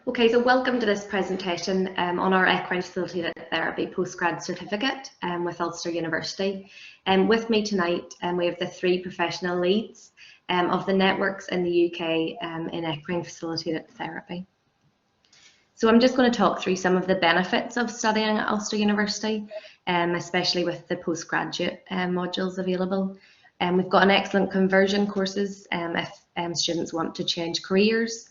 Okay, so welcome to this presentation on our Equine Facilitated Therapy Postgrad Certificate with Ulster University. With me tonight, we have the three professional leads of the networks in the UK in Equine Facilitated Therapy. So I'm just going to talk through some of the benefits of studying at Ulster University, especially with the postgraduate modules available. We've got an excellent conversion courses if students want to change careers.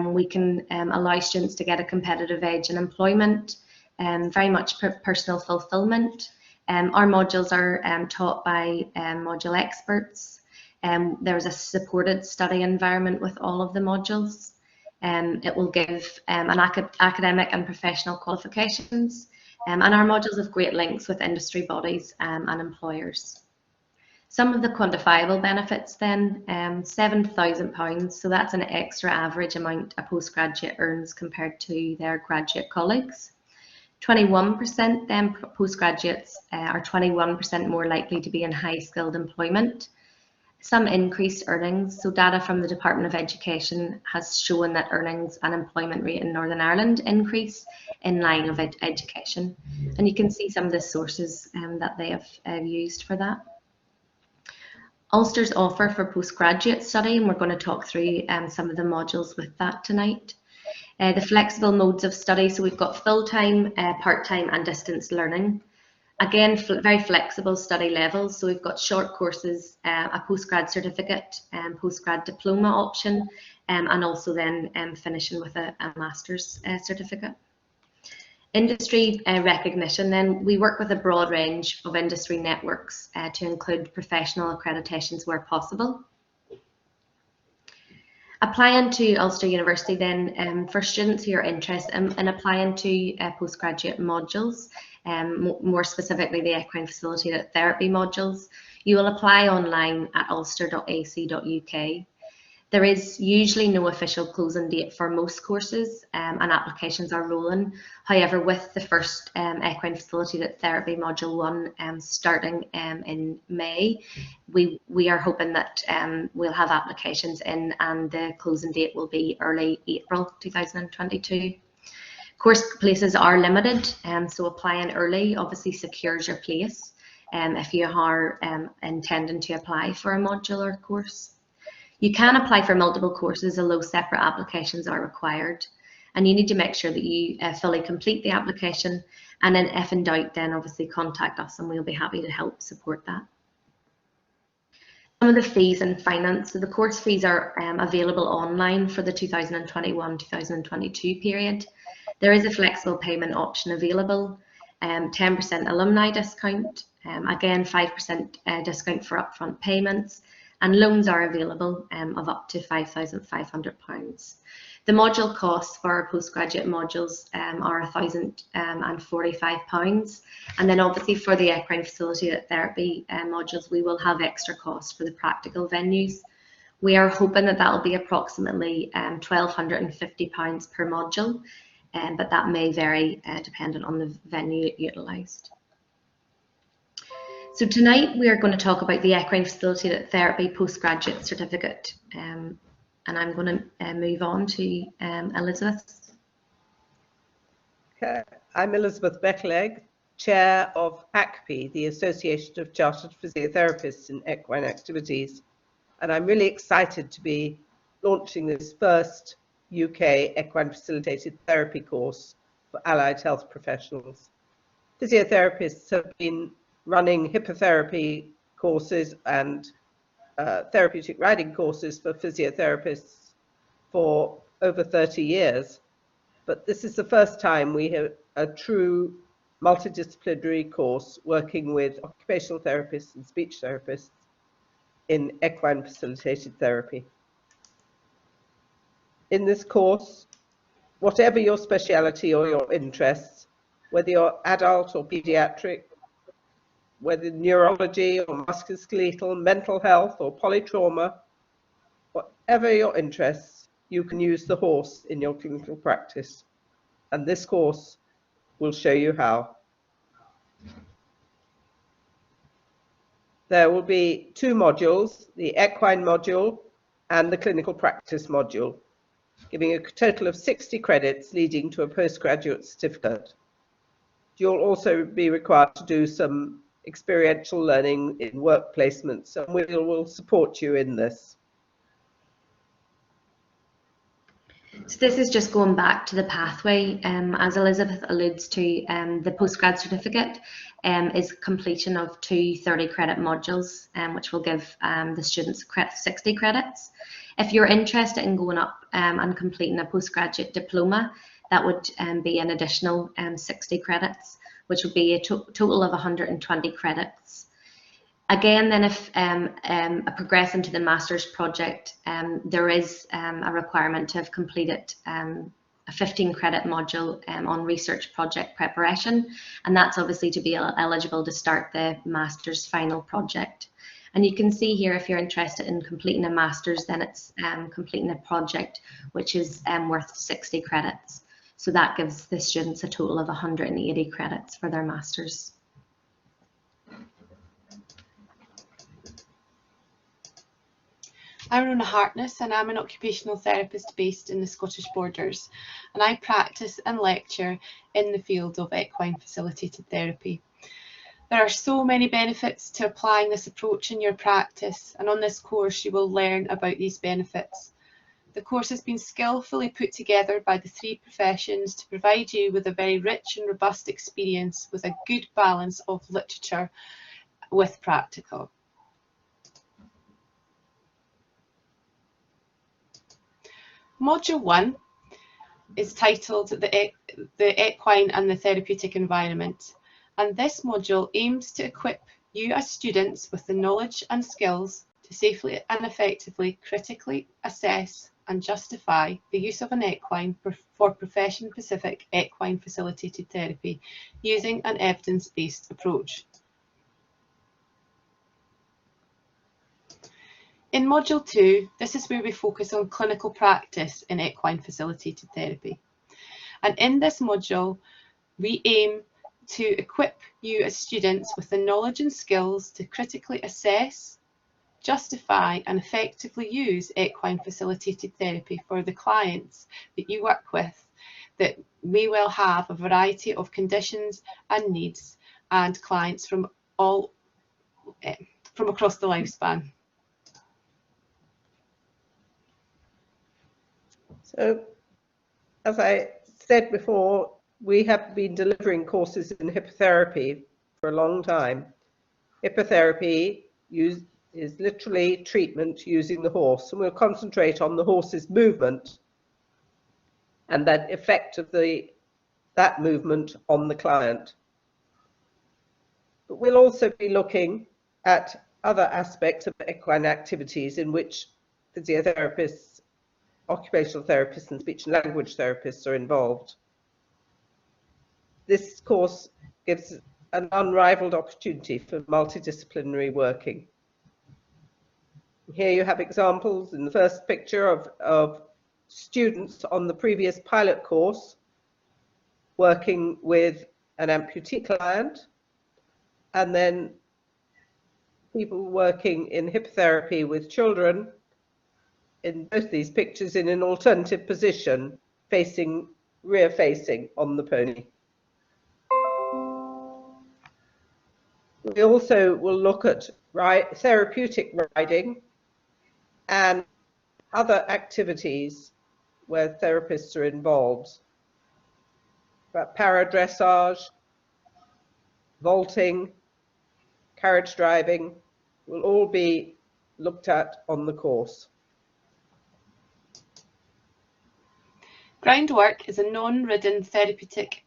We can allow students to get a competitive edge in employment, very much personal fulfillment. Our modules are taught by module experts. There's a supported study environment with all of the modules. It will give academic and professional qualifications, and our modules have great links with industry bodies and employers. Some of the quantifiable benefits then, £7,000, so that's an extra average amount a postgraduate earns compared to their graduate colleagues. 21% then postgraduates are 21% more likely to be in high skilled employment. Some increased earnings, so data from the Department of Education has shown that earnings and employment rate in Northern Ireland increase in line with education. And you can see some of the sources that they have used for that. Ulster's offer for postgraduate study, and we're going to talk through some of the modules with that tonight. The flexible modes of study, so we've got full-time, part-time and distance learning. Again, very flexible study levels, so we've got short courses, a postgrad certificate, postgrad diploma option, and also then finishing with a master's certificate. Industry recognition, then we work with a broad range of industry networks to include professional accreditations where possible. Applying to Ulster University then, for students who are interested in applying to postgraduate modules, more specifically the Equine Facilitated Therapy modules, you will apply online at ulster.ac.uk. There is usually no official closing date for most courses, and applications are rolling. However, with the first Equine Facilitated Therapy Module 1 starting in May, we are hoping that we'll have applications in and the closing date will be early April 2022. Course places are limited, so applying early obviously secures your place if you are intending to apply for a module or course. You can apply for multiple courses, although separate applications are required. And you need to make sure that you fully complete the application. And then if in doubt, then obviously contact us and we'll be happy to help support that. Some of the fees and finance. So the course fees are available online for the 2021-2022 period. There is a flexible payment option available, 10% alumni discount, again 5% discount for upfront payments. And loans are available of up to £5,500. The module costs for our postgraduate modules are £1,045. And then obviously for the Equine Facilitated Therapy modules, we will have extra costs for the practical venues. We are hoping that will be approximately £1,250 per module, but that may vary depending on the venue utilised. So tonight we are going to talk about the Equine Facilitated Therapy Postgraduate Certificate, and I'm going to move on to Elizabeth. Okay. I'm Elizabeth Becklegg, Chair of ACPI, the Association of Chartered Physiotherapists in Equine Activities, and I'm really excited to be launching this first UK Equine Facilitated Therapy course for allied health professionals. Physiotherapists have been running hippotherapy courses and therapeutic riding courses for physiotherapists for over 30 years. But this is the first time we have a true multidisciplinary course working with occupational therapists and speech therapists in equine facilitated therapy. In this course, whatever your speciality or your interests, whether you're adult or pediatric, whether neurology or musculoskeletal, mental health or polytrauma, whatever your interests, you can use the horse in your clinical practice. And this course will show you how. There will be two modules, the equine module and the clinical practice module. giving a total of 60 credits leading to a postgraduate certificate. You'll also be required to do some experiential learning in work placements, and we will support you in this. So this is just going back to the pathway, as Elizabeth alludes to. The postgrad certificate is completion of two 30-credit modules, which will give the students 60 credits. If you're interested in going up and completing a postgraduate diploma, that would be an additional 60 credits, which would be a total of 120 credits. Again, then if progressing to the master's project, there is a requirement to have completed a 15-credit module on research project preparation, and that's obviously to be eligible to start the master's final project. And you can see here, if you're interested in completing a master's, then it's completing a project which is worth 60 credits. So that gives the students a total of 180 credits for their master's. I'm Rona Hartness, and I'm an occupational therapist based in the Scottish Borders, and I practice and lecture in the field of equine facilitated therapy. There are so many benefits to applying this approach in your practice, and on this course you will learn about these benefits. The course has been skillfully put together by the three professions to provide you with a very rich and robust experience with a good balance of literature with practical. Module 1 is titled the Equine and the Therapeutic Environment, and this module aims to equip you as students with the knowledge and skills to safely and effectively critically assess and justify the use of an equine for profession-specific equine facilitated therapy using an evidence-based approach. In Module 2, this is where we focus on clinical practice in equine facilitated therapy. And in this module, we aim to equip you as students with the knowledge and skills to critically assess, justify and effectively use equine facilitated therapy for the clients that you work with that may well have a variety of conditions and needs, and clients from across the lifespan. So, as I said before, we have been delivering courses in hippotherapy for a long time. Hippotherapy is literally treatment using the horse, and we'll concentrate on the horse's movement and that effect of that movement on the client. But we'll also be looking at other aspects of equine activities in which physiotherapists, occupational therapists and speech and language therapists are involved. This course gives an unrivaled opportunity for multidisciplinary working. Here you have examples in the first picture of students on the previous pilot course working with an amputee client, and then people working in hippotherapy with children, in both these pictures in an alternative position, rear facing on the pony. We also will look at therapeutic riding and other activities where therapists are involved. But para-dressage, vaulting, carriage driving will all be looked at on the course. Groundwork is a non-ridden therapeutic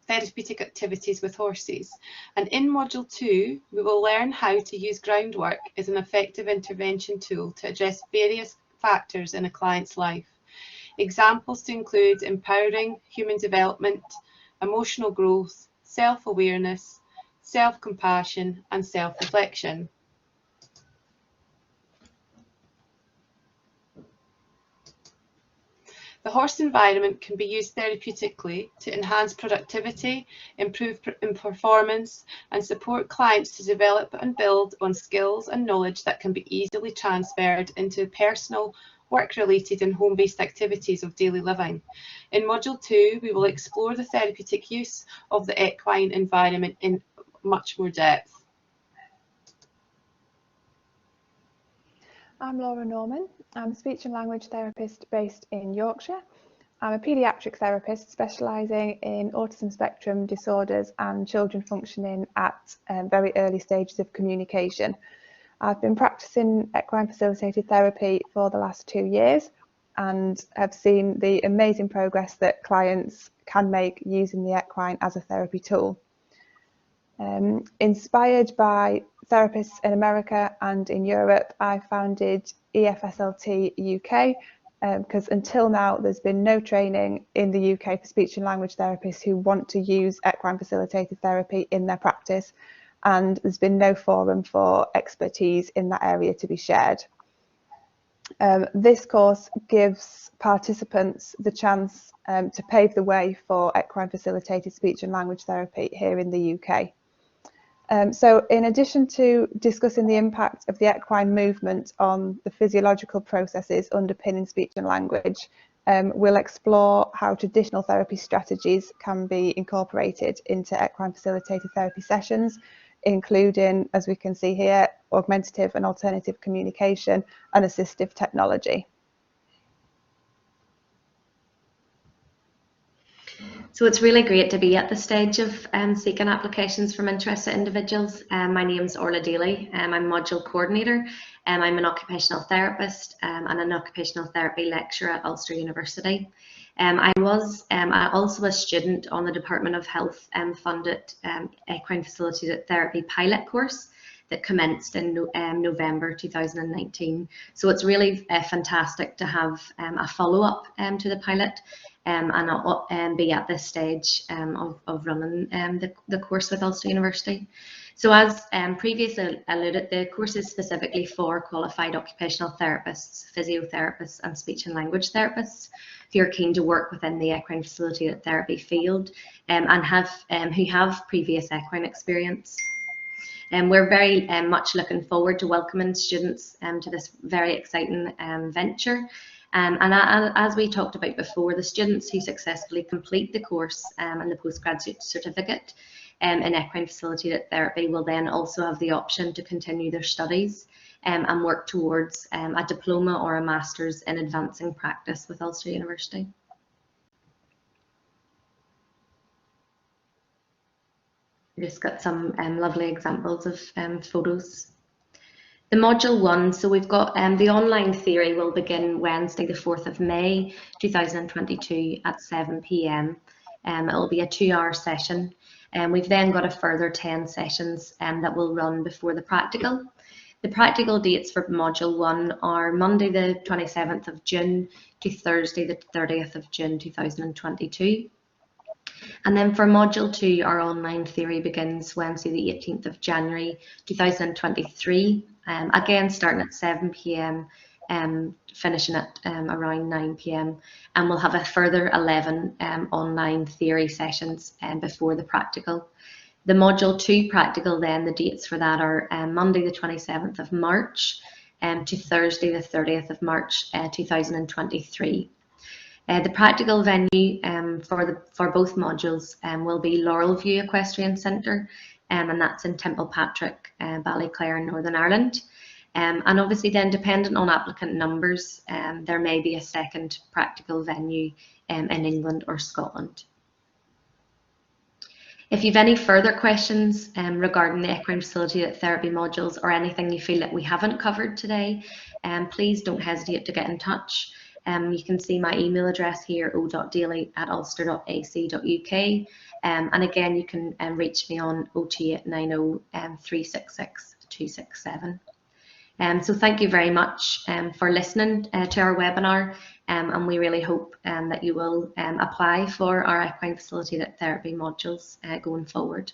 activities with horses, and in Module 2 we will learn how to use groundwork as an effective intervention tool to address various factors in a client's life. Examples to include empowering human development, emotional growth, self-awareness, self-compassion and self-reflection. The horse environment can be used therapeutically to enhance productivity, improve performance, and support clients to develop and build on skills and knowledge that can be easily transferred into personal work-related and home-based activities of daily living. In Module 2, we will explore the therapeutic use of the equine environment in much more depth. I'm Laura Norman. I'm a speech and language therapist based in Yorkshire. I'm a paediatric therapist specialising in autism spectrum disorders and children functioning at very early stages of communication. I've been practicing equine facilitated therapy for the last 2 years and have seen the amazing progress that clients can make using the equine as a therapy tool. Inspired by therapists in America and in Europe, I founded EFSLT UK because until now there's been no training in the UK for speech and language therapists who want to use equine facilitated therapy in their practice, and there's been no forum for expertise in that area to be shared. This course gives participants the chance to pave the way for equine facilitated speech and language therapy here in the UK. So in addition to discussing the impact of the equine movement on the physiological processes underpinning speech and language, we'll explore how traditional therapy strategies can be incorporated into equine facilitated therapy sessions, including, as we can see here, augmentative and alternative communication and assistive technology. So it's really great to be at the stage of seeking applications from interested individuals. My name's Orla Daly. I'm module coordinator. I'm an occupational therapist and an occupational therapy lecturer at Ulster University. I was also a student on the Department of Health funded Equine Facilitated Therapy pilot course that commenced in November 2019. So it's really fantastic to have a follow-up to the pilot and be at this stage of running the course with Ulster University. So as previously alluded, the course is specifically for qualified occupational therapists, physiotherapists and speech and language therapists who are keen to work within the equine facilitated therapy field and who have previous equine experience. We're very much looking forward to welcoming students to this very exciting venture. And as we talked about before, the students who successfully complete the course and the postgraduate certificate in equine facilitated therapy will then also have the option to continue their studies and work towards a diploma or a master's in advancing practice with Ulster University. Just got some lovely examples of photos. The module 1, so we've got the online theory will begin Wednesday the 4th of May 2022 at 7 p.m. It will be a 2-hour session, and we've then got a further 10 sessions that will run before the practical. The practical dates for module 1 are Monday the 27th of June to Thursday the 30th of June 2022. And then for module 2, our online theory begins Wednesday the 18th of January 2023, again starting at 7 p.m, finishing at around 9 p.m, and we'll have a further 11 online theory sessions before the practical. The module 2 practical then, the dates for that are Monday the 27th of March to Thursday the 30th of March 2023. The practical venue for both modules will be Laurelview Equestrian Centre, and that's in Templepatrick, Ballyclare, Northern Ireland. And obviously then, dependent on applicant numbers, there may be a second practical venue in England or Scotland. If you've any further questions regarding the equine facilitated therapy modules or anything you feel that we haven't covered today, please don't hesitate to get in touch. You can see my email address here, o.daly@ulster.ac.uk, and again you can reach me on 02890 366 267. So thank you very much for listening to our webinar, and we really hope that you will apply for our equine facilitated therapy modules going forward.